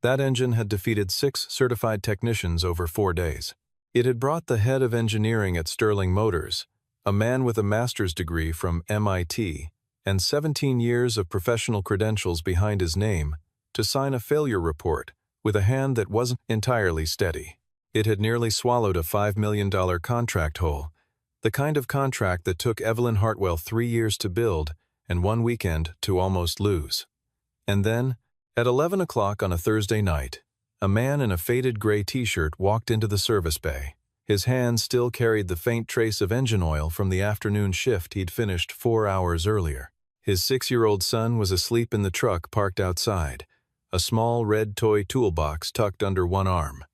That engine had defeated 6 certified technicians over 4 days. It had brought the head of engineering at Sterling Motors, a man with a master's degree from MIT and 17 years of professional credentials behind his name, to sign a failure report with a hand that wasn't entirely steady. It had nearly swallowed a $5 million contract whole, the kind of contract that took Evelyn Hartwell 3 years to build and 1 weekend to almost lose. And then, at 11 o'clock on a Thursday night, a man in a faded gray t-shirt walked into the service bay. His hand still carried the faint trace of engine oil from the afternoon shift he'd finished 4 hours earlier. His 6-year-old son was asleep in the truck parked outside, a small red toy toolbox tucked under one arm.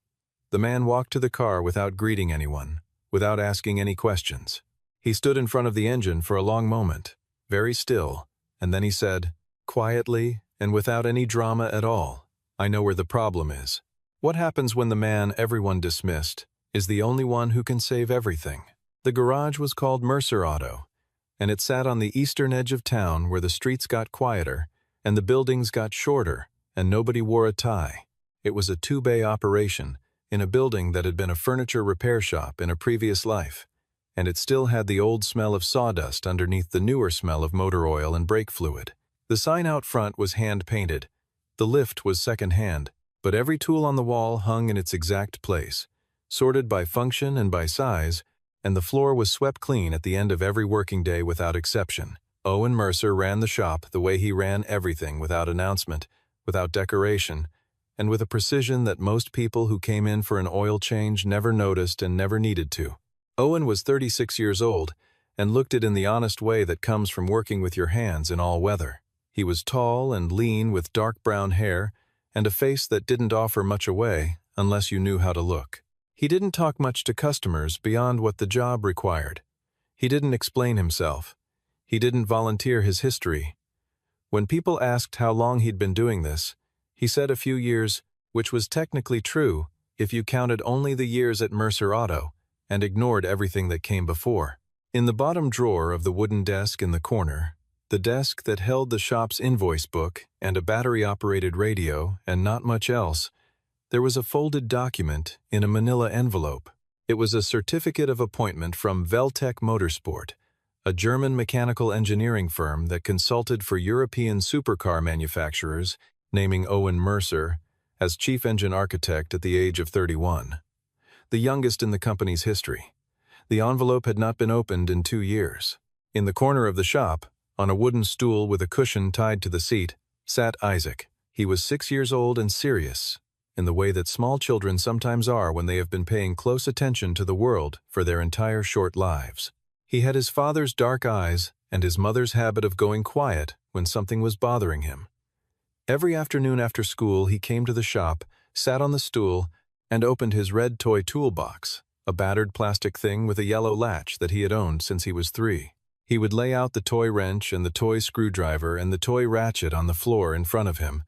The man walked to the car without greeting anyone, without asking any questions. He stood in front of the engine for a long moment, very still, and then he said, quietly and without any drama at all, "I know where the problem is." What happens when the man everyone dismissed is the only one who can save everything? The garage was called Mercer Auto, and it sat on the eastern edge of town where the streets got quieter and the buildings got shorter and nobody wore a tie. It was a 2-bay operation in a building that had been a furniture repair shop in a previous life, and it still had the old smell of sawdust underneath the newer smell of motor oil and brake fluid. The sign out front was hand-painted. The lift was second-hand, but every tool on the wall hung in its exact place, sorted by function and by size, and the floor was swept clean at the end of every working day without exception. Owen Mercer ran the shop the way he ran everything, without announcement, without decoration, and with a precision that most people who came in for an oil change never noticed and never needed to. Owen was 36 years old and looked it in the honest way that comes from working with your hands in all weather. He was tall and lean with dark brown hair and a face that didn't offer much away unless you knew how to look. He didn't talk much to customers beyond what the job required. He didn't explain himself. He didn't volunteer his history. When people asked how long he'd been doing this, he said a few years, which was technically true if you counted only the years at Mercer Auto and ignored everything that came before. In the bottom drawer of the wooden desk in the corner, the desk that held the shop's invoice book and a battery-operated radio and not much else, there was a folded document in a manila envelope. It was a certificate of appointment from Veltec Motorsport, a German mechanical engineering firm that consulted for European supercar manufacturers, naming Owen Mercer as chief engine architect at the age of 31, the youngest in the company's history. The envelope had not been opened in 2 years. In the corner of the shop, on a wooden stool with a cushion tied to the seat, sat Isaac. He was 6 years old and serious, in the way that small children sometimes are when they have been paying close attention to the world for their entire short lives. He had his father's dark eyes and his mother's habit of going quiet when something was bothering him. Every afternoon after school he came to the shop, sat on the stool, and opened his red toy toolbox, a battered plastic thing with a yellow latch that he had owned since he was 3. He would lay out the toy wrench and the toy screwdriver and the toy ratchet on the floor in front of him,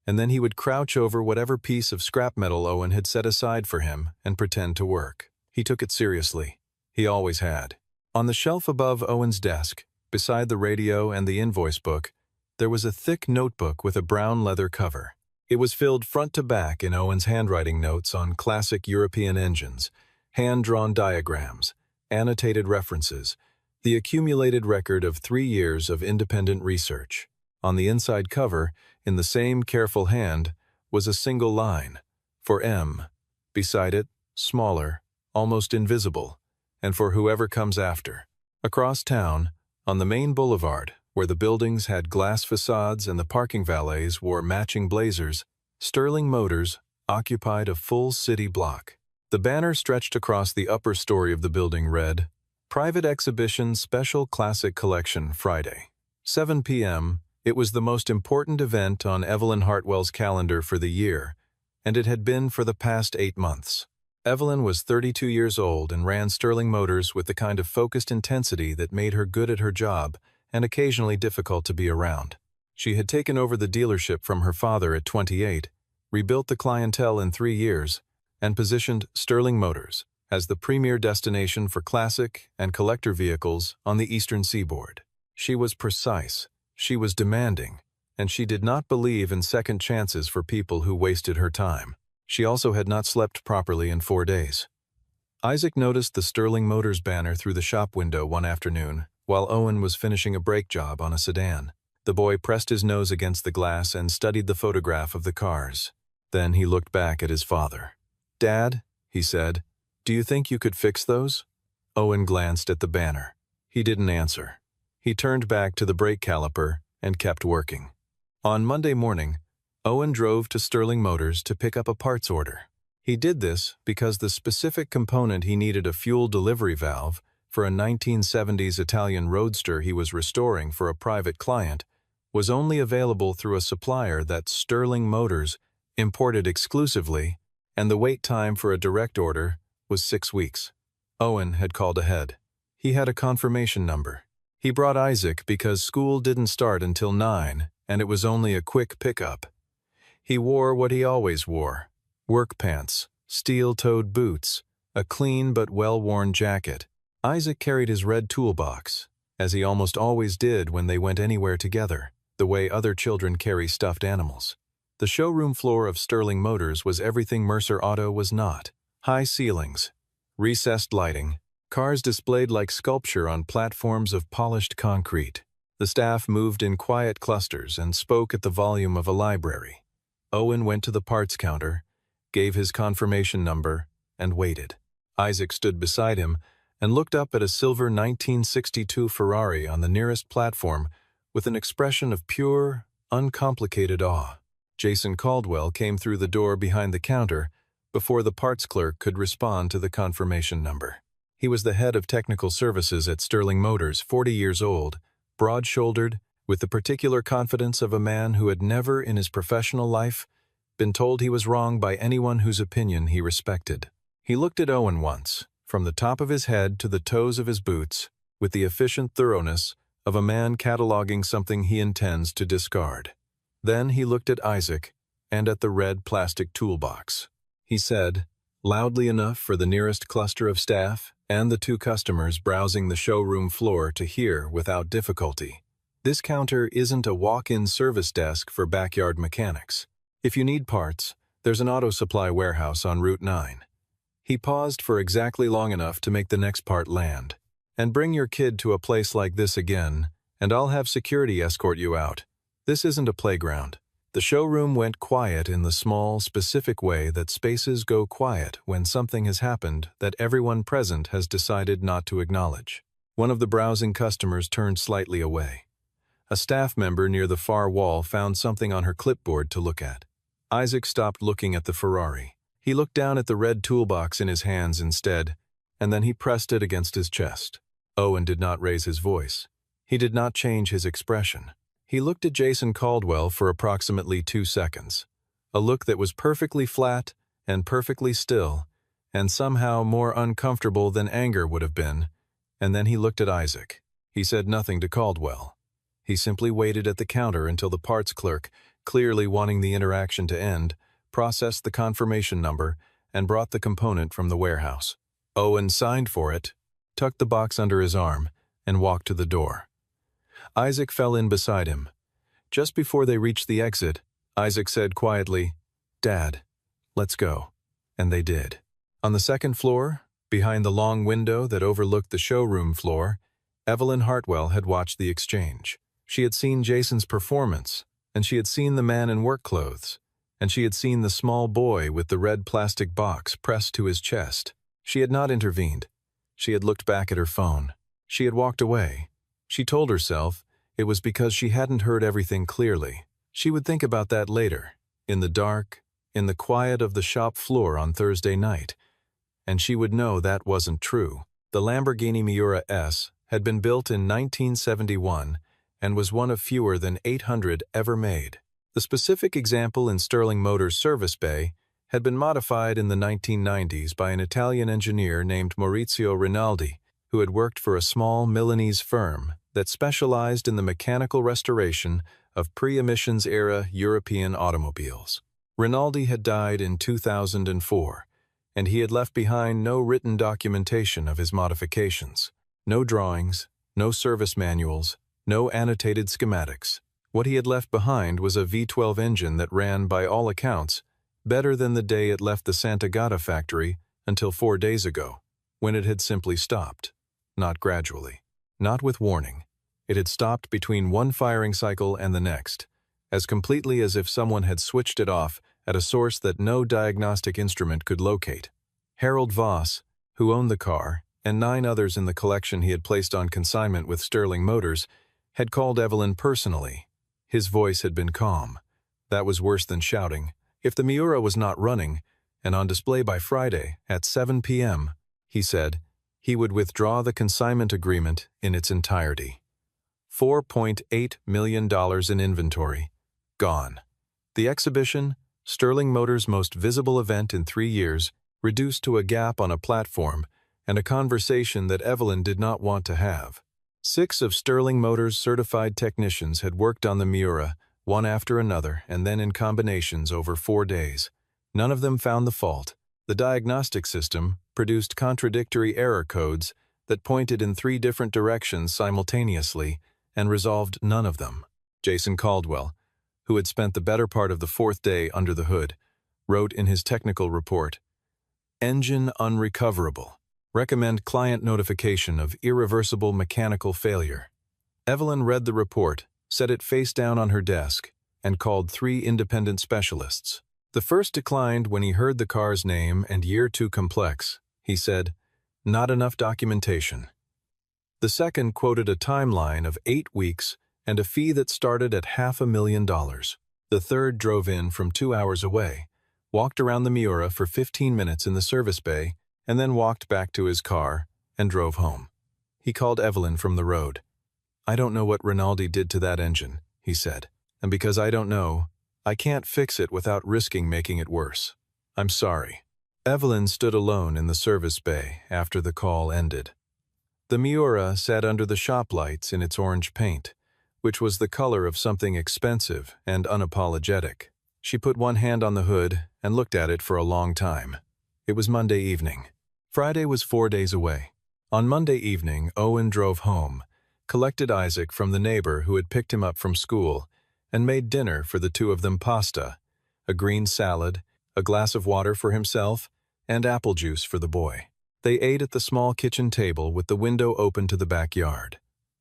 and then he would crouch over whatever piece of scrap metal Owen had set aside for him and pretend to work. He took it seriously. He always had. On the shelf above Owen's desk, beside the radio and the invoice book, there was a thick notebook with a brown leather cover. It was filled front to back in Owen's handwriting notes on classic European engines, hand-drawn diagrams, annotated references, the accumulated record of 3 years of independent research. On the inside cover, in the same careful hand, was a single line, for M. Beside it, smaller, almost invisible, and for whoever comes after. Across town, on the main boulevard, where the buildings had glass facades and the parking valets wore matching blazers, Sterling Motors occupied a full city block. The banner stretched across the upper story of the building read, "Private Exhibition Special Classic Collection Friday, 7 p.m. It was the most important event on Evelyn Hartwell's calendar for the year, and it had been for the past 8 months. Evelyn was 32 years old and ran Sterling Motors with the kind of focused intensity that made her good at her job and occasionally difficult to be around. She had taken over the dealership from her father at 28, rebuilt the clientele in 3 years, and positioned Sterling Motors as the premier destination for classic and collector vehicles on the eastern seaboard. She was precise, she was demanding, and she did not believe in second chances for people who wasted her time. She also had not slept properly in 4 days. Isaac noticed the Sterling Motors banner through the shop window one afternoon while Owen was finishing a brake job on a sedan. The boy pressed his nose against the glass and studied the photograph of the cars. Then he looked back at his father. "Dad," he said, "do you think you could fix those?" Owen glanced at the banner. He didn't answer. He turned back to the brake caliper and kept working. On Monday morning, Owen drove to Sterling Motors to pick up a parts order. He did this because the specific component he needed, a fuel delivery valve for a 1970s Italian roadster he was restoring for a private client, was only available through a supplier that Sterling Motors imported exclusively, and the wait time for a direct order was 6 weeks. Owen had called ahead. He had a confirmation number. He brought Isaac because school didn't start until 9, and it was only a quick pickup. He wore what he always wore: work pants, steel-toed boots, a clean but well-worn jacket. Isaac carried his red toolbox, as he almost always did when they went anywhere together, the way other children carry stuffed animals. The showroom floor of Sterling Motors was everything Mercer Auto was not. High ceilings, recessed lighting, cars displayed like sculpture on platforms of polished concrete. The staff moved in quiet clusters and spoke at the volume of a library. Owen went to the parts counter, gave his confirmation number, and waited. Isaac stood beside him and looked up at a silver 1962 Ferrari on the nearest platform with an expression of pure, uncomplicated awe. Jason Caldwell came through the door behind the counter before the parts clerk could respond to the confirmation number. He was the head of technical services at Sterling Motors, 40 years old, broad-shouldered, with the particular confidence of a man who had never in his professional life been told he was wrong by anyone whose opinion he respected. He looked at Owen once, from the top of his head to the toes of his boots, with the efficient thoroughness of a man cataloging something he intends to discard. Then he looked at Isaac and at the red plastic toolbox. He said, loudly enough for the nearest cluster of staff and the 2 customers browsing the showroom floor to hear without difficulty, "This counter isn't a walk-in service desk for backyard mechanics. If you need parts, there's an auto supply warehouse on Route 9. He paused for exactly long enough to make the next part land. "And bring your kid to a place like this again, and I'll have security escort you out. This isn't a playground." The showroom went quiet in the small, specific way that spaces go quiet when something has happened that everyone present has decided not to acknowledge. One of the browsing customers turned slightly away. A staff member near the far wall found something on her clipboard to look at. Isaac stopped looking at the Ferrari. He looked down at the red toolbox in his hands instead, and then he pressed it against his chest. Owen did not raise his voice. He did not change his expression. He looked at Jason Caldwell for approximately 2 seconds, a look that was perfectly flat and perfectly still, and somehow more uncomfortable than anger would have been, and then he looked at Isaac. He said nothing to Caldwell. He simply waited at the counter until the parts clerk, clearly wanting the interaction to end, processed the confirmation number and brought the component from the warehouse. Owen signed for it, tucked the box under his arm, and walked to the door. Isaac fell in beside him. Just before they reached the exit, Isaac said quietly, "Dad, let's go." And they did. On the second floor, behind the long window that overlooked the showroom floor, Evelyn Hartwell had watched the exchange. She had seen Jason's performance, and she had seen the man in work clothes, and she had seen the small boy with the red plastic box pressed to his chest. She had not intervened. She had looked back at her phone. She had walked away. She told herself it was because she hadn't heard everything clearly. She would think about that later, in the dark, in the quiet of the shop floor on Thursday night, and she would know that wasn't true. The Lamborghini Miura S had been built in 1971 and was one of fewer than 800 ever made. The specific example in Sterling Motors' service bay had been modified in the 1990s by an Italian engineer named Maurizio Rinaldi, who had worked for a small Milanese firm that specialized in the mechanical restoration of pre-emissions-era European automobiles. Rinaldi had died in 2004, and he had left behind no written documentation of his modifications, no drawings, no service manuals, no annotated schematics. What he had left behind was a V12 engine that ran, by all accounts, better than the day it left the Santa Gata factory until 4 days ago, when it had simply stopped. Not gradually. Not with warning. It had stopped between one firing cycle and the next, as completely as if someone had switched it off at a source that no diagnostic instrument could locate. Harold Voss, who owned the car, and 9 others in the collection he had placed on consignment with Sterling Motors, had called Evelyn personally. His voice had been calm. That was worse than shouting. If the Miura was not running, and on display by Friday at 7 p.m., he said, he would withdraw the consignment agreement in its entirety. $4.8 million in inventory. Gone. The exhibition, Sterling Motors' most visible event in 3 years, reduced to a gap on a platform and a conversation that Evelyn did not want to have. 6 of Sterling Motors' certified technicians had worked on the Miura, one after another, and then in combinations over 4 days. None of them found the fault. The diagnostic system produced contradictory error codes that pointed in 3 different directions simultaneously and resolved none of them. Jason Caldwell, who had spent the better part of the 4th day under the hood, wrote in his technical report, "Engine unrecoverable. Recommend client notification of irreversible mechanical failure." Evelyn read the report, set it face down on her desk, and called 3 independent specialists. The first declined when he heard the car's name and year too complex. He said, "Not enough documentation." The second quoted a timeline of 8 weeks and a fee that started at $500,000. The third drove in from 2 hours away, walked around the Miura for 15 minutes in the service bay, and then walked back to his car and drove home. He called Evelyn from the road. "I don't know what Rinaldi did to that engine," he said, "and because I don't know, I can't fix it without risking making it worse. I'm sorry." Evelyn stood alone in the service bay after the call ended. The Miura sat under the shop lights in its orange paint, which was the color of something expensive and unapologetic. She put one hand on the hood and looked at it for a long time. It was Monday evening. Friday was 4 days away. On Monday evening, Owen drove home, collected Isaac from the neighbor who had picked him up from school, and made dinner for the 2 of them: pasta, a green salad, a glass of water for himself, and apple juice for the boy. They ate at the small kitchen table with the window open to the backyard.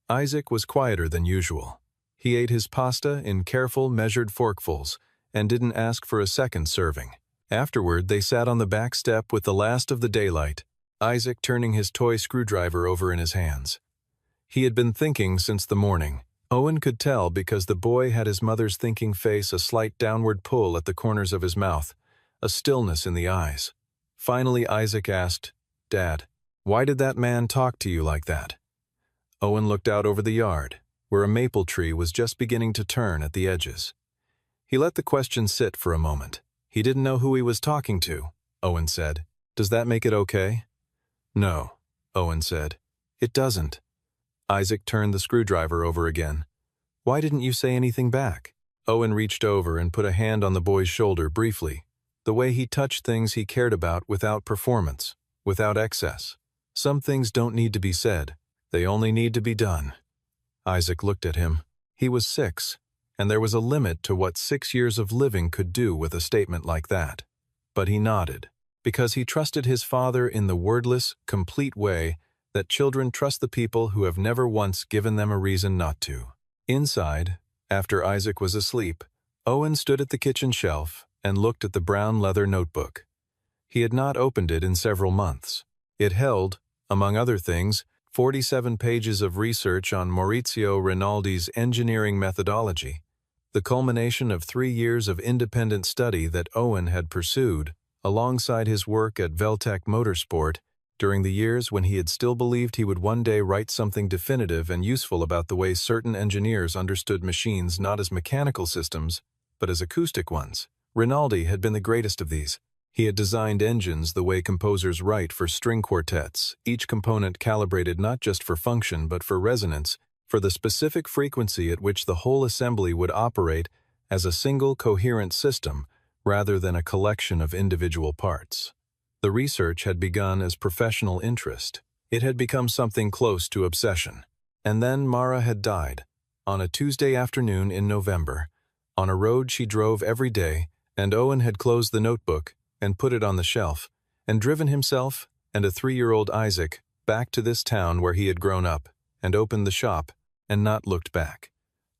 Isaac was quieter than usual. He ate his pasta in careful, measured forkfuls and didn't ask for a second serving. Afterward, they sat on the back step with the last of the daylight, Isaac turning his toy screwdriver over in his hands. He had been thinking since the morning. Owen could tell because the boy had his mother's thinking face, a slight downward pull at the corners of his mouth, a stillness in the eyes. Finally, Isaac asked, "Dad, why did that man talk to you like that?" Owen looked out over the yard, where a maple tree was just beginning to turn at the edges. He let the question sit for a moment. "He didn't know who he was talking to," Owen said. "Does that make it okay?" "No," Owen said. "It doesn't." Isaac turned the screwdriver over again. "Why didn't you say anything back?" Owen reached over and put a hand on the boy's shoulder briefly, the way he touched things he cared about without performance, without excess. Some things don't need to be said. They only need to be done. Isaac looked at him. He was 6, and there was a limit to what 6 years of living could do with a statement like that. But he nodded, because he trusted his father in the wordless, complete way that children trust the people who have never once given them a reason not to. Inside, after Isaac was asleep, Owen stood at the kitchen shelf and looked at the brown leather notebook. He had not opened it in several months. It held, among other things, 47 pages of research on Maurizio Rinaldi's engineering methodology, the culmination of 3 years of independent study that Owen had pursued alongside his work at Veltec Motorsport during the years when he had still believed he would one day write something definitive and useful about the way certain engineers understood machines not as mechanical systems, but as acoustic ones. Rinaldi had been the greatest of these. He had designed engines the way composers write for string quartets, each component calibrated not just for function but for resonance, for the specific frequency at which the whole assembly would operate as a single coherent system rather than a collection of individual parts. The research had begun as professional interest. It had become something close to obsession. And then Mara had died. on a Tuesday afternoon in November, on a road she drove every day, and Owen had closed the notebook and put it on the shelf, and driven himself and a 3-year-old Isaac back to this town where he had grown up, and opened the shop, and not looked back.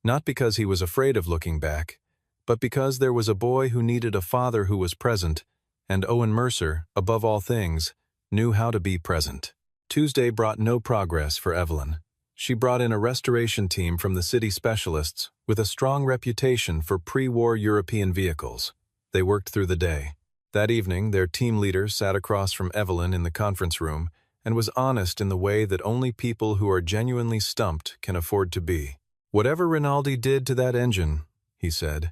Not because he was afraid of looking back, but because there was a boy who needed a father who was present, and Owen Mercer, above all things, knew how to be present. Tuesday brought no progress for Evelyn. She brought in a restoration team from the city specialists with a strong reputation for pre-war European vehicles. They worked through the day. That evening, their team leader sat across from Evelyn in the conference room and was honest in the way that only people who are genuinely stumped can afford to be. "Whatever Rinaldi did to that engine," he said,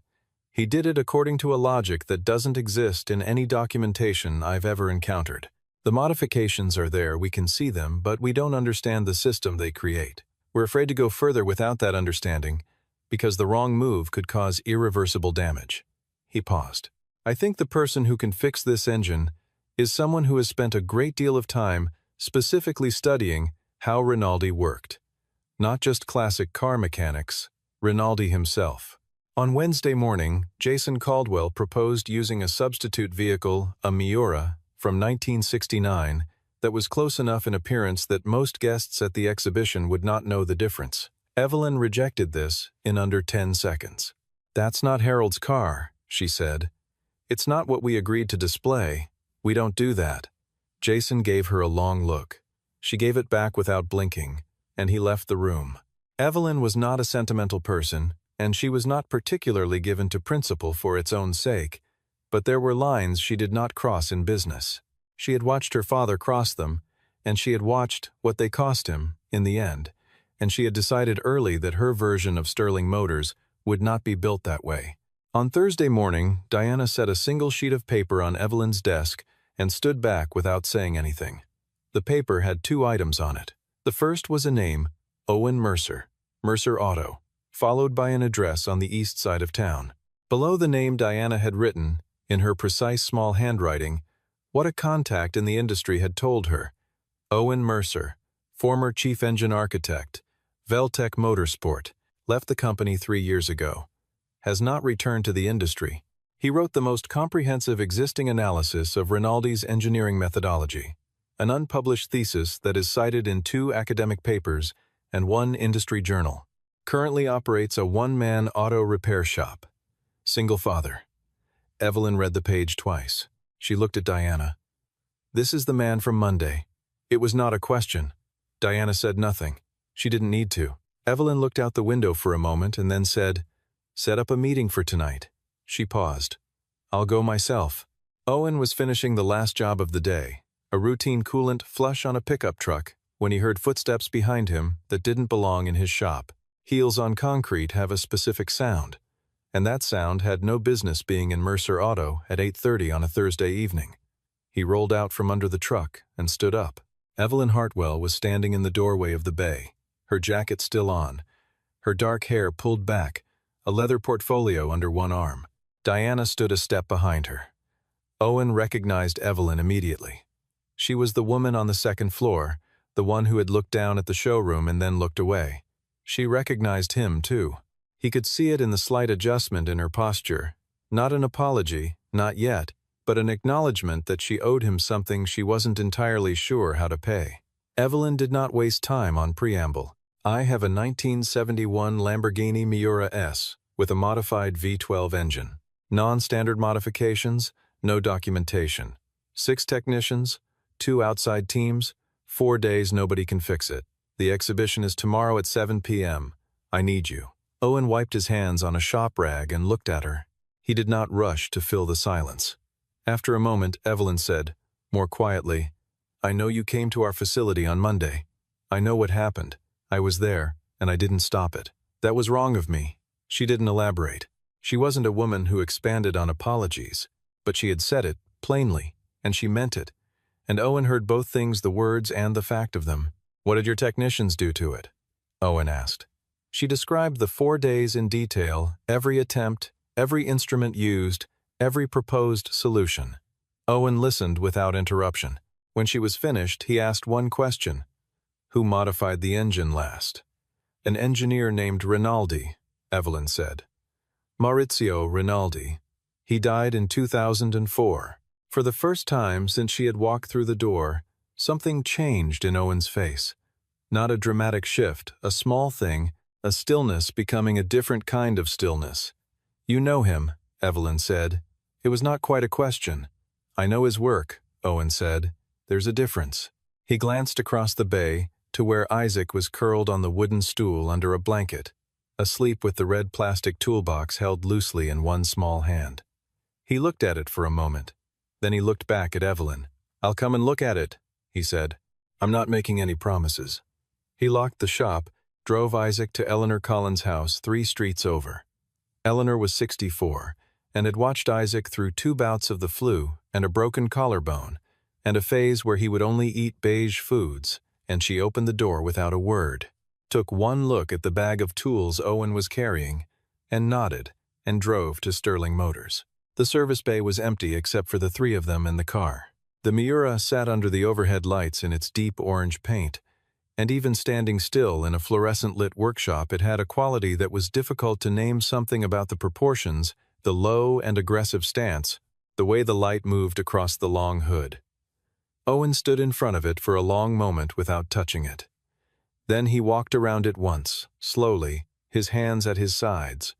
"he did it according to a logic that doesn't exist in any documentation I've ever encountered. The modifications are there, we can see them, but we don't understand the system they create. We're afraid to go further without that understanding, because the wrong move could cause irreversible damage." He paused. "I think the person who can fix this engine is someone who has spent a great deal of time specifically studying how Rinaldi worked. Not just classic car mechanics, Rinaldi himself." On Wednesday morning, Jason Caldwell proposed using a substitute vehicle, a Miura, from 1969, that was close enough in appearance that most guests at the exhibition would not know the difference. Evelyn rejected this in under 10 seconds. "That's not Harold's car," she said. "It's not what we agreed to display. We don't do that." Jason gave her a long look. She gave it back without blinking, and he left the room. Evelyn was not a sentimental person, and she was not particularly given to principle for its own sake, but there were lines she did not cross in business. She had watched her father cross them, and she had watched what they cost him in the end, and she had decided early that her version of Sterling Motors would not be built that way. On Thursday morning, Diana set a single sheet of paper on Evelyn's desk and stood back without saying anything. The paper had 2 items on it. The first was a name, Owen Mercer, Mercer Auto, followed by an address on the east side of town. Below the name Diana had written, in her precise small handwriting, what a contact in the industry had told her. Owen Mercer, former chief engine architect, Veltec Motorsport, left the company 3 years ago. Has not returned to the industry. He wrote the most comprehensive existing analysis of Rinaldi's engineering methodology, an unpublished thesis that is cited in 2 academic papers and 1 industry journal. Currently operates a one-man auto repair shop. Single father. Evelyn read the page twice. She looked at Diana. "This is the man from Monday." It was not a question. Diana said nothing. She didn't need to. Evelyn looked out the window for a moment and then said, "Set up a meeting for tonight." She paused. "I'll go myself." Owen was finishing the last job of the day, a routine coolant flush on a pickup truck, when he heard footsteps behind him that didn't belong in his shop. Heels on concrete have a specific sound, and that sound had no business being in Mercer Auto at 8:30 on a Thursday evening. He rolled out from under the truck and stood up. Evelyn Hartwell was standing in the doorway of the bay, her jacket still on, her dark hair pulled back, a leather portfolio under one arm. Diana stood a step behind her. Owen recognized Evelyn immediately. She was the woman on the second floor, the one who had looked down at the showroom and then looked away. She recognized him, too. He could see it in the slight adjustment in her posture. Not an apology, not yet, but an acknowledgement that she owed him something she wasn't entirely sure how to pay. Evelyn did not waste time on preamble. "I have a 1971 Lamborghini Miura S with a modified V12 engine. Non-standard modifications, no documentation. 6 technicians, 2 outside teams, 4 days nobody can fix it. The exhibition is tomorrow at 7 p.m. I need you." Owen wiped his hands on a shop rag and looked at her. He did not rush to fill the silence. After a moment, Evelyn said, more quietly, "I know you came to our facility on Monday. I know what happened. I was there, and I didn't stop it. That was wrong of me." She didn't elaborate. She wasn't a woman who expanded on apologies, but she had said it, plainly, and she meant it. And Owen heard both things, the words and the fact of them. "What did your technicians do to it?" Owen asked. She described the 4 days in detail, every attempt, every instrument used, every proposed solution. Owen listened without interruption. When she was finished, he asked one question. "Who modified the engine last?" An engineer named Rinaldi, Evelyn said. Maurizio Rinaldi. He died in 2004. For the first time since she had walked through the door, something changed in Owen's face. Not a dramatic shift, a small thing, a stillness becoming a different kind of stillness. You know him, Evelyn said. It was not quite a question. I know his work, Owen said. There's a difference. He glanced across the bay to where Isaac was curled on the wooden stool under a blanket, asleep with the red plastic toolbox held loosely in one small hand. He looked at it for a moment. Then he looked back at Evelyn. I'll come and look at it, he said. I'm not making any promises. He locked the shop, drove Isaac to Eleanor Collins' house 3 streets over. Eleanor was 64 and had watched Isaac through 2 bouts of the flu and a broken collarbone, and a phase where he would only eat beige foods, and she opened the door without a word, took one look at the bag of tools Owen was carrying, and nodded, and drove to Sterling Motors. The service bay was empty except for the 3 of them in the car. The Miura sat under the overhead lights in its deep orange paint, and even standing still in a fluorescent-lit workshop, it had a quality that was difficult to name. Something about the proportions, the low and aggressive stance, the way the light moved across the long hood. Owen stood in front of it for a long moment without touching it. Then he walked around it once, slowly, his hands at his sides.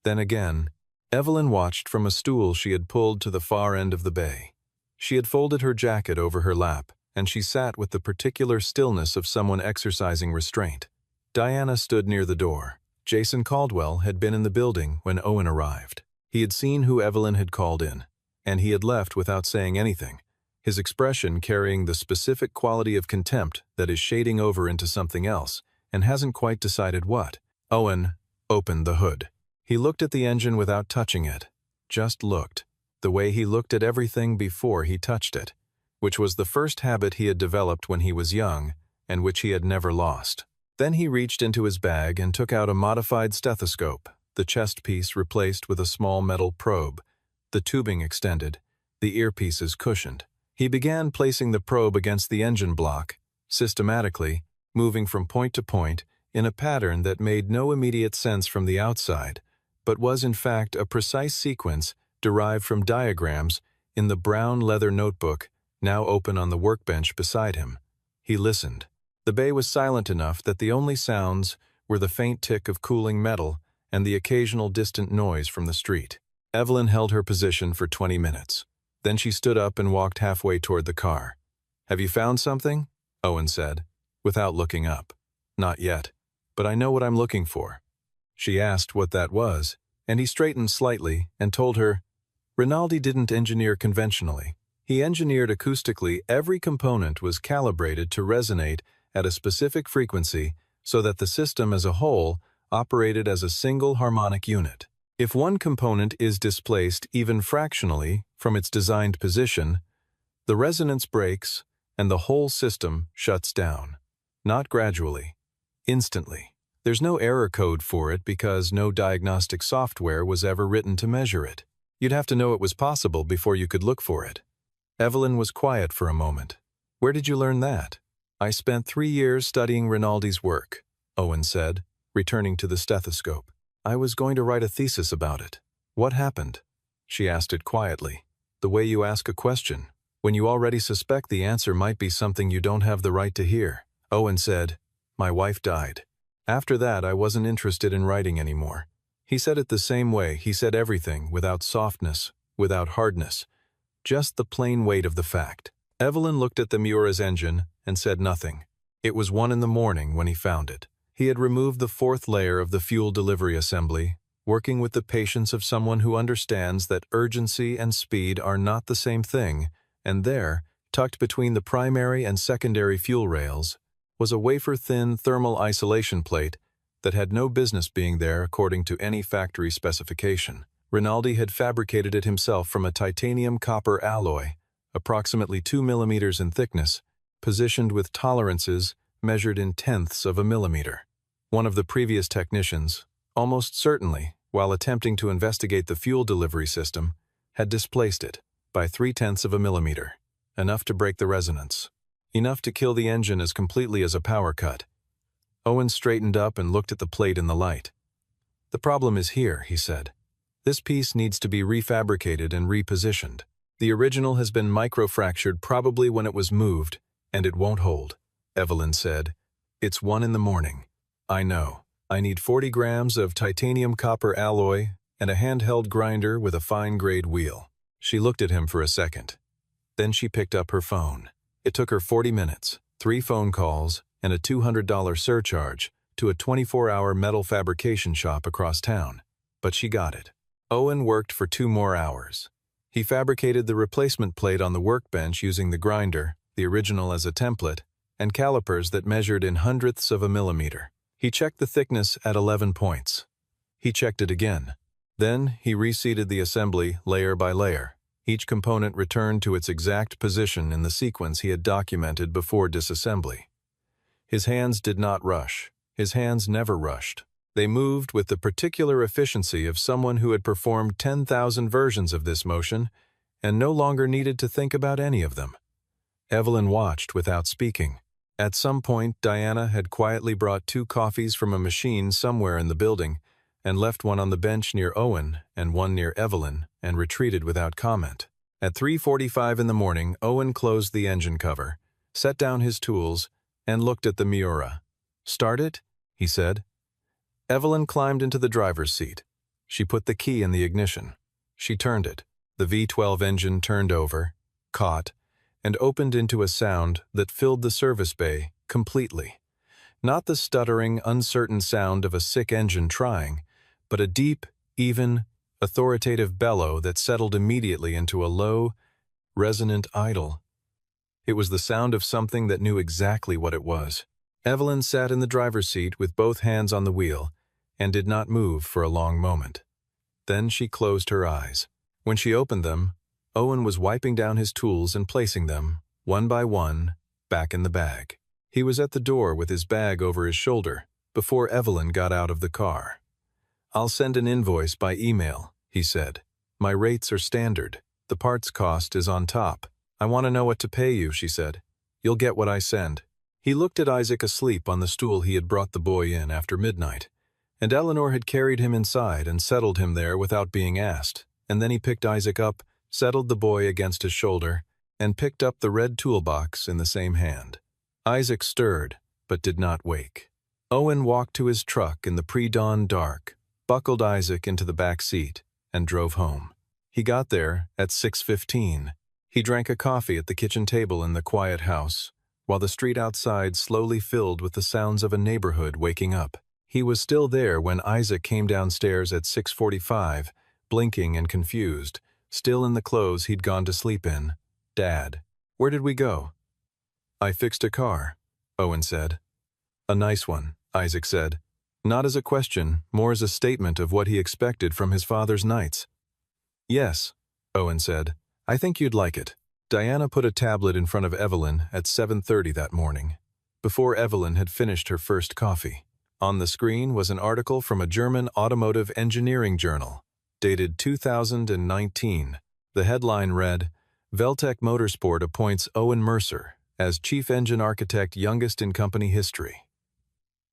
Then again, Evelyn watched from a stool she had pulled to the far end of the bay. She had folded her jacket over her lap, and she sat with the particular stillness of someone exercising restraint. Diana stood near the door. Jason Caldwell had been in the building when Owen arrived. He had seen who Evelyn had called in, and he had left without saying anything, his expression carrying the specific quality of contempt that is shading over into something else and hasn't quite decided what. Owen opened the hood. He looked at the engine without touching it, just looked, the way he looked at everything before he touched it, which was the first habit he had developed when he was young and which he had never lost. Then he reached into his bag and took out a modified stethoscope, the chest piece replaced with a small metal probe, the tubing extended, the earpieces cushioned. He began placing the probe against the engine block, systematically, moving from point to point in a pattern that made no immediate sense from the outside, but was in fact a precise sequence derived from diagrams in the brown leather notebook now open on the workbench beside him. He listened. The bay was silent enough that the only sounds were the faint tick of cooling metal and the occasional distant noise from the street. Evelyn held her position for 20 minutes. Then she stood up and walked halfway toward the car. Have you found something? Owen said, without looking up. Not yet, but I know what I'm looking for. She asked what that was, and he straightened slightly and told her, Rinaldi didn't engineer conventionally. He engineered acoustically. Every component was calibrated to resonate at a specific frequency so that the system as a whole operated as a single harmonic unit. If one component is displaced even fractionally from its designed position, the resonance breaks and the whole system shuts down. Not gradually, instantly. There's no error code for it because no diagnostic software was ever written to measure it. You'd have to know it was possible before you could look for it. Evelyn was quiet for a moment. Where did you learn that? I spent 3 years studying Rinaldi's work, Owen said, returning to the stethoscope. I was going to write a thesis about it. What happened? She asked it quietly, the way you ask a question, when you already suspect the answer might be something you don't have the right to hear. Owen said, My wife died. After that, I wasn't interested in writing anymore. He said it the same way. He said everything, without softness, without hardness, just the plain weight of the fact. Evelyn looked at the Miura's engine and said nothing. It was 1 in the morning when he found it. He had removed the 4th layer of the fuel delivery assembly, working with the patience of someone who understands that urgency and speed are not the same thing, and there, tucked between the primary and secondary fuel rails, was a wafer-thin thermal isolation plate that had no business being there according to any factory specification. Rinaldi had fabricated it himself from a titanium-copper alloy, approximately 2 millimeters in thickness, positioned with tolerances measured in tenths of a millimeter. One of the previous technicians, almost certainly, while attempting to investigate the fuel delivery system, had displaced it by 0.3 of a millimeter, enough to break the resonance, enough to kill the engine as completely as a power cut. Owen straightened up and looked at the plate in the light. "The problem is here," he said. "This piece needs to be refabricated and repositioned. The original has been microfractured probably when it was moved, and it won't hold." Evelyn said, "It's 1 in the morning. I know. I need 40 grams of titanium copper alloy and a handheld grinder with a fine-grade wheel." She looked at him for a second. Then she picked up her phone. It took her 40 minutes, 3 phone calls, and a $200 surcharge to a 24-hour metal fabrication shop across town. But she got it. Owen worked for 2 more hours. He fabricated the replacement plate on the workbench using the grinder, the original as a template, and calipers that measured in hundredths of a millimeter. He checked the thickness at 11 points. He checked it again. Then he reseated the assembly layer by layer. Each component returned to its exact position in the sequence he had documented before disassembly. His hands did not rush. His hands never rushed. They moved with the particular efficiency of someone who had performed 10,000 versions of this motion and no longer needed to think about any of them. Evelyn watched without speaking. At some point, Diana had quietly brought 2 coffees from a machine somewhere in the building and left one on the bench near Owen and one near Evelyn and retreated without comment. At 3:45 in the morning, Owen closed the engine cover, set down his tools, and looked at the Miura. "Start it?" he said. Evelyn climbed into the driver's seat. She put the key in the ignition. She turned it. The V12 engine turned over, caught, and opened into a sound that filled the service bay completely. Not the stuttering, uncertain sound of a sick engine trying, but a deep, even, authoritative bellow that settled immediately into a low, resonant idle. It was the sound of something that knew exactly what it was. Evelyn sat in the driver's seat with both hands on the wheel and did not move for a long moment. Then she closed her eyes. When she opened them, Owen was wiping down his tools and placing them, one by one, back in the bag. He was at the door with his bag over his shoulder before Evelyn got out of the car. "I'll send an invoice by email," he said. "My rates are standard. The parts cost is on top. I want to know what to pay you," she said. "You'll get what I send." He looked at Isaac asleep on the stool he had brought the boy in after midnight, and Eleanor had carried him inside and settled him there without being asked, and then he picked Isaac up, settled the boy against his shoulder, and picked up the red toolbox in the same hand. Isaac stirred, but did not wake. Owen walked to his truck in the pre-dawn dark, buckled Isaac into the back seat, and drove home. He got there at 6:15. He drank a coffee at the kitchen table in the quiet house, while the street outside slowly filled with the sounds of a neighborhood waking up. He was still there when Isaac came downstairs at 6:45, blinking and confused, still in the clothes he'd gone to sleep in. "Dad, where did we go?" "I fixed a car," Owen said. "A nice one," Isaac said, not as a question, more as a statement of what he expected from his father's nights. "Yes," Owen said. "I think you'd like it." Diana put a tablet in front of Evelyn at 7:30 that morning, before Evelyn had finished her first coffee. On the screen was an article from a German automotive engineering journal, dated 2019. The headline read, "Veltec Motorsport appoints Owen Mercer as chief engine architect youngest in company history."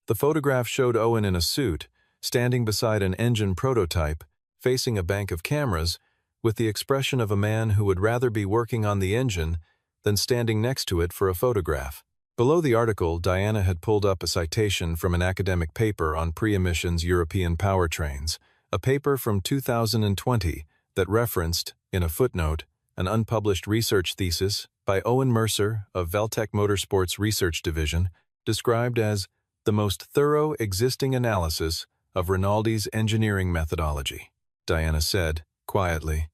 The photograph showed Owen in a suit, standing beside an engine prototype, facing a bank of cameras, with the expression of a man who would rather be working on the engine than standing next to it for a photograph. Below the article, Diana had pulled up a citation from an academic paper on pre-emissions European powertrains, a paper from 2020 that referenced, in a footnote, an unpublished research thesis by Owen Mercer of Veltec Motorsport's research division, described as the most thorough existing analysis of Rinaldi's engineering methodology. Diana said, quietly,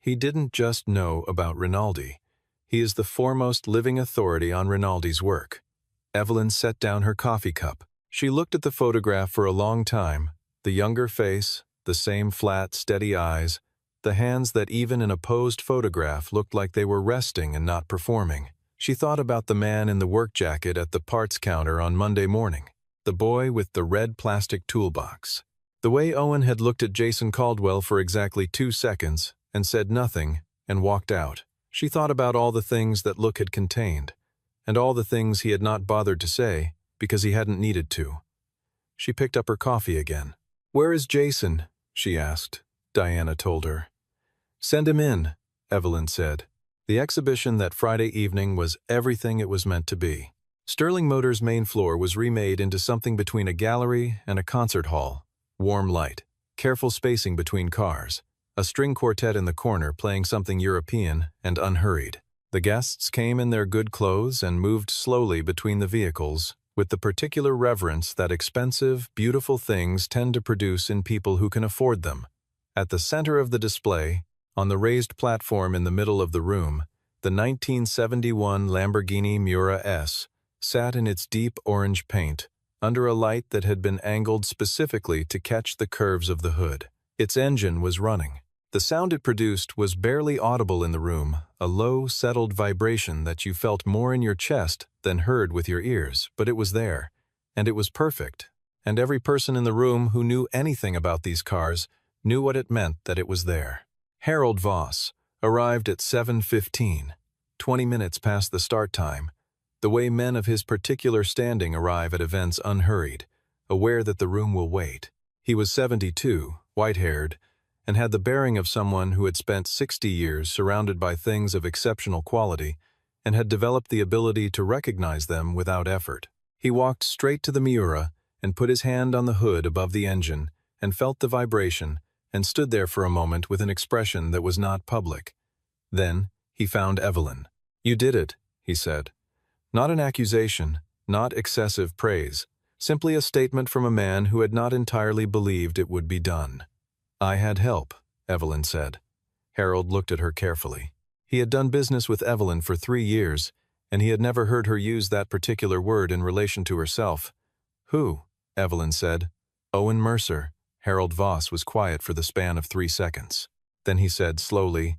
"He didn't just know about Rinaldi. He is the foremost living authority on Rinaldi's work." Evelyn set down her coffee cup. She looked at the photograph for a long time, the younger face, the same flat, steady eyes, the hands that even in a posed photograph looked like they were resting and not performing. She thought about the man in the work jacket at the parts counter on Monday morning, the boy with the red plastic toolbox. The way Owen had looked at Jason Caldwell for exactly 2 seconds and said nothing and walked out. She thought about all the things that look had contained, and all the things he had not bothered to say because he hadn't needed to. She picked up her coffee again. "Where is Jason?" she asked. Diana told her. "Send him in," Evelyn said. The exhibition that Friday evening was everything it was meant to be. Sterling Motors' main floor was remade into something between a gallery and a concert hall. Warm light, careful spacing between cars, a string quartet in the corner playing something European and unhurried. The guests came in their good clothes and moved slowly between the vehicles, with the particular reverence that expensive, beautiful things tend to produce in people who can afford them. At the center of the display, on the raised platform in the middle of the room, the 1971 Lamborghini Miura S sat in its deep orange paint, under a light that had been angled specifically to catch the curves of the hood. Its engine was running. The sound it produced was barely audible in the room, a low, settled vibration that you felt more in your chest than heard with your ears, but it was there, and it was perfect, and every person in the room who knew anything about these cars knew what it meant that it was there. Harold Voss arrived at 7:15, 20 minutes past the start time, the way men of his particular standing arrive at events unhurried, aware that the room will wait. He was 72, white-haired, and had the bearing of someone who had spent 60 years surrounded by things of exceptional quality and had developed the ability to recognize them without effort. He walked straight to the Miura and put his hand on the hood above the engine and felt the vibration and stood there for a moment with an expression that was not public. Then he found Evelyn. "You did it," he said. Not an accusation, not excessive praise, simply a statement from a man who had not entirely believed it would be done. "I had help," Evelyn said. Harold looked at her carefully. He had done business with Evelyn for 3 years, and he had never heard her use that particular word in relation to herself. "Who?" Evelyn said. "Owen Mercer." Harold Voss was quiet for the span of 3 seconds. Then he said slowly,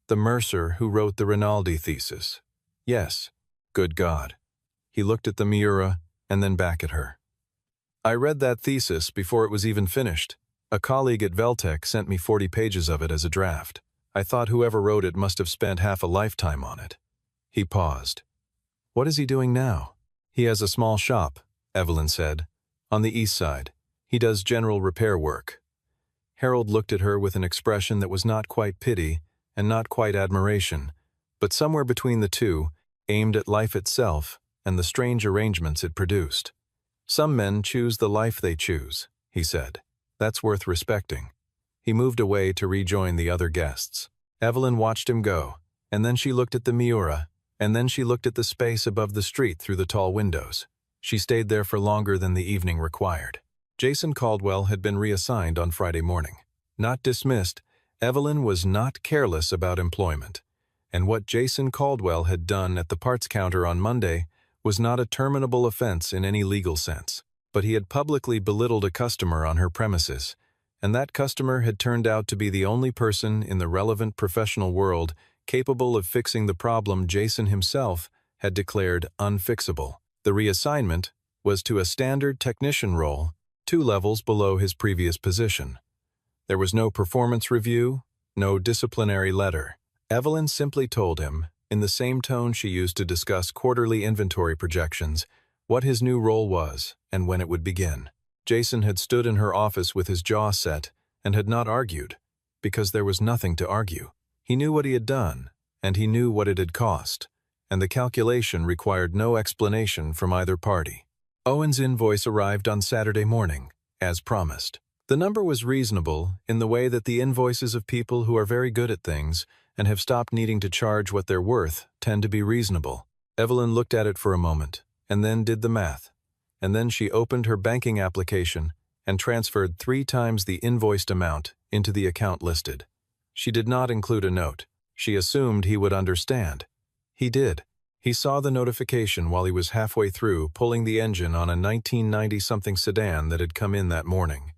"The Mercer who wrote the Rinaldi thesis." "Yes." "Good God." He looked at the Miura and then back at her. "I read that thesis before it was even finished. A colleague at Veltec sent me 40 pages of it as a draft. I thought whoever wrote it must have spent half a lifetime on it." He paused. "What is he doing now?" "He has a small shop," Evelyn said, "on the east side. He does general repair work." Harold looked at her with an expression that was not quite pity and not quite admiration, but somewhere between the two, aimed at life itself and the strange arrangements it produced. "Some men choose the life they choose," he said. "That's worth respecting." He moved away to rejoin the other guests. Evelyn watched him go, and then she looked at the Miura, and then she looked at the space above the street through the tall windows. She stayed there for longer than the evening required. Jason Caldwell had been reassigned on Friday morning. Not dismissed, Evelyn was not careless about employment. And what Jason Caldwell had done at the parts counter on Monday was not a terminable offense in any legal sense. But he had publicly belittled a customer on her premises, and that customer had turned out to be the only person in the relevant professional world capable of fixing the problem Jason himself had declared unfixable. The reassignment was to a standard technician role, 2 levels below his previous position. There was no performance review, no disciplinary letter. Evelyn simply told him, in the same tone she used to discuss quarterly inventory projections, what his new role was and when it would begin. Jason had stood in her office with his jaw set and had not argued, because there was nothing to argue. He knew what he had done, and he knew what it had cost, and the calculation required no explanation from either party. Owen's invoice arrived on Saturday morning, as promised. The number was reasonable in the way that the invoices of people who are very good at things and have stopped needing to charge what they're worth tend to be reasonable. Evelyn looked at it for a moment, and then did the math. And then she opened her banking application and transferred 3 times the invoiced amount into the account listed. She did not include a note. She assumed he would understand. He did. He saw the notification while he was halfway through pulling the engine on a 1990-something sedan that had come in that morning.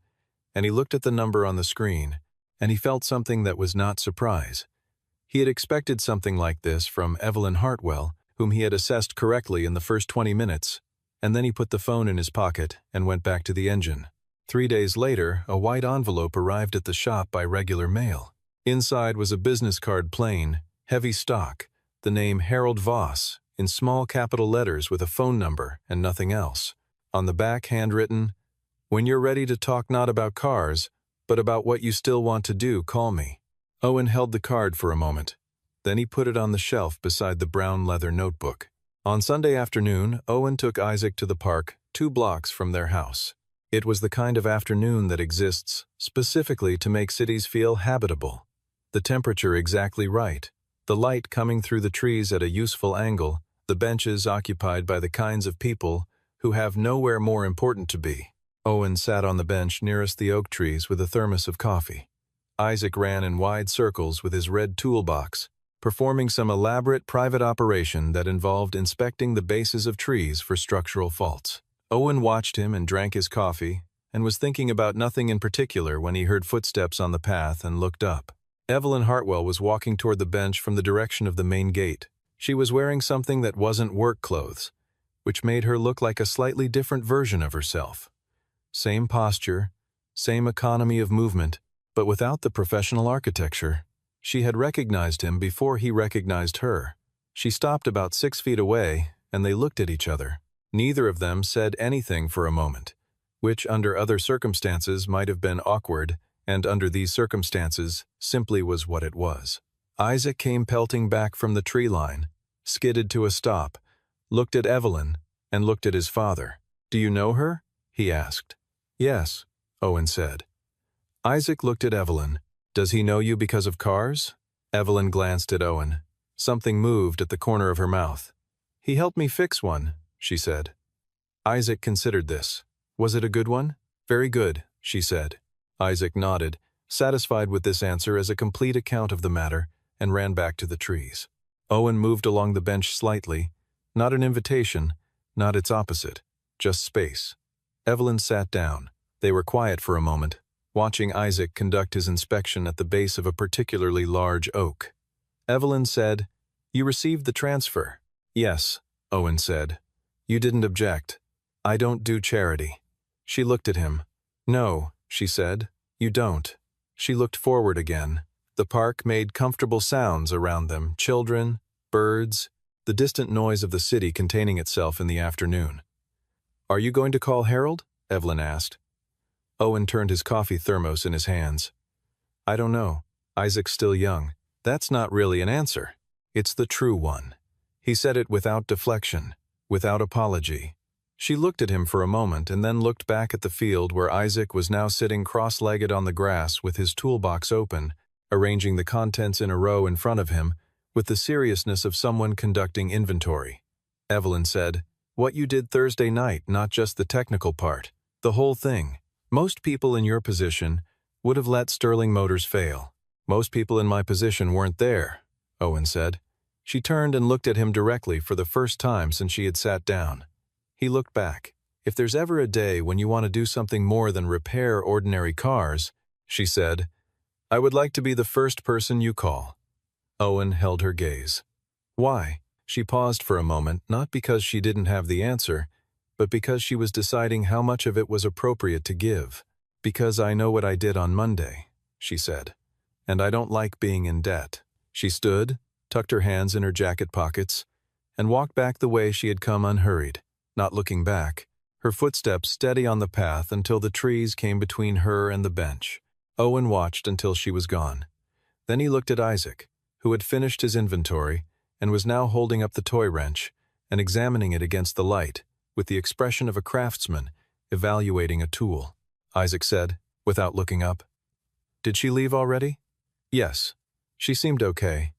And he looked at the number on the screen, and he felt something that was not surprise. He had expected something like this from Evelyn Hartwell, whom he had assessed correctly in the first 20 minutes, and then he put the phone in his pocket and went back to the engine. 3 days later, a white envelope arrived at the shop by regular mail. Inside was a business card plain, heavy stock, the name Harold Voss in small capital letters with a phone number and nothing else. On the back, handwritten, "When you're ready to talk not about cars, but about what you still want to do, call me." Owen held the card for a moment. Then he put it on the shelf beside the brown leather notebook. On Sunday afternoon, Owen took Isaac to the park 2 blocks from their house. It was the kind of afternoon that exists specifically to make cities feel habitable. The temperature exactly right, the light coming through the trees at a useful angle, the benches occupied by the kinds of people who have nowhere more important to be. Owen sat on the bench nearest the oak trees with a thermos of coffee. Isaac ran in wide circles with his red toolbox, performing some elaborate private operation that involved inspecting the bases of trees for structural faults. Owen watched him and drank his coffee, and was thinking about nothing in particular when he heard footsteps on the path and looked up. Evelyn Hartwell was walking toward the bench from the direction of the main gate. She was wearing something that wasn't work clothes, which made her look like a slightly different version of herself. Same posture, same economy of movement, but without the professional architecture. She had recognized him before he recognized her. She stopped about 6 feet away, and they looked at each other. Neither of them said anything for a moment, which under other circumstances might have been awkward, and under these circumstances simply was what it was. Isaac came pelting back from the tree line, skidded to a stop, looked at Evelyn, and looked at his father. "Do you know her?" he asked. "Yes," Owen said. Isaac looked at Evelyn. "Does he know you because of cars?" Evelyn glanced at Owen. Something moved at the corner of her mouth. "He helped me fix one," she said. Isaac considered this. "Was it a good one?" "Very good," she said. Isaac nodded, satisfied with this answer as a complete account of the matter, and ran back to the trees. Owen moved along the bench slightly, not an invitation, not its opposite, just space. Evelyn sat down. They were quiet for a moment, watching Isaac conduct his inspection at the base of a particularly large oak. Evelyn said, "You received the transfer." "Yes," Owen said. "You didn't object. I don't do charity." She looked at him. "No," she said, "you don't." She looked forward again. The park made comfortable sounds around them, children, birds, the distant noise of the city containing itself in the afternoon. "Are you going to call Harold?" Evelyn asked. Owen turned his coffee thermos in his hands. "I don't know. Isaac's still young." "That's not really an answer. It's the true one." He said it without deflection, without apology. She looked at him for a moment and then looked back at the field where Isaac was now sitting cross-legged on the grass with his toolbox open, arranging the contents in a row in front of him with the seriousness of someone conducting inventory. Evelyn said, "What you did Thursday night, not just the technical part, the whole thing. Most people in your position would have let Sterling Motors fail. Most people in my position weren't there," Owen said. She turned and looked at him directly for the first time since she had sat down. He looked back. "If there's ever a day when you want to do something more than repair ordinary cars," she said, "I would like to be the first person you call." Owen held her gaze. "Why?" She paused for a moment, not because she didn't have the answer, but because she was deciding how much of it was appropriate to give. "Because I know what I did on Monday," she said, "and I don't like being in debt." She stood, tucked her hands in her jacket pockets, and walked back the way she had come unhurried, not looking back, her footsteps steady on the path until the trees came between her and the bench. Owen watched until she was gone. Then he looked at Isaac, who had finished his inventory and was now holding up the toy wrench and examining it against the light with the expression of a craftsman evaluating a tool. Isaac said, without looking up, "Did she leave already?" "Yes. She seemed okay."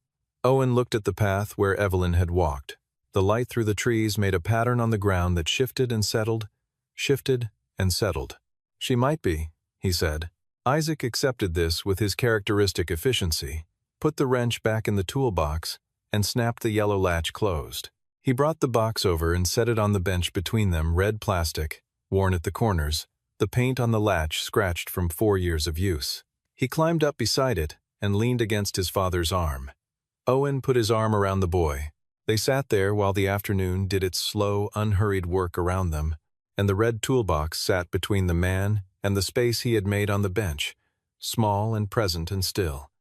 Owen looked at the path where Evelyn had walked. The light through the trees made a pattern on the ground that shifted and settled, shifted and settled. "She might be," he said. Isaac accepted this with his characteristic efficiency, put the wrench back in the toolbox, and snapped the yellow latch closed. He brought the box over and set it on the bench between them, red plastic, worn at the corners, the paint on the latch scratched from 4 years of use. He climbed up beside it and leaned against his father's arm. Owen put his arm around the boy. They sat there while the afternoon did its slow, unhurried work around them, and the red toolbox sat between the man and the space he had made on the bench, small and present and still.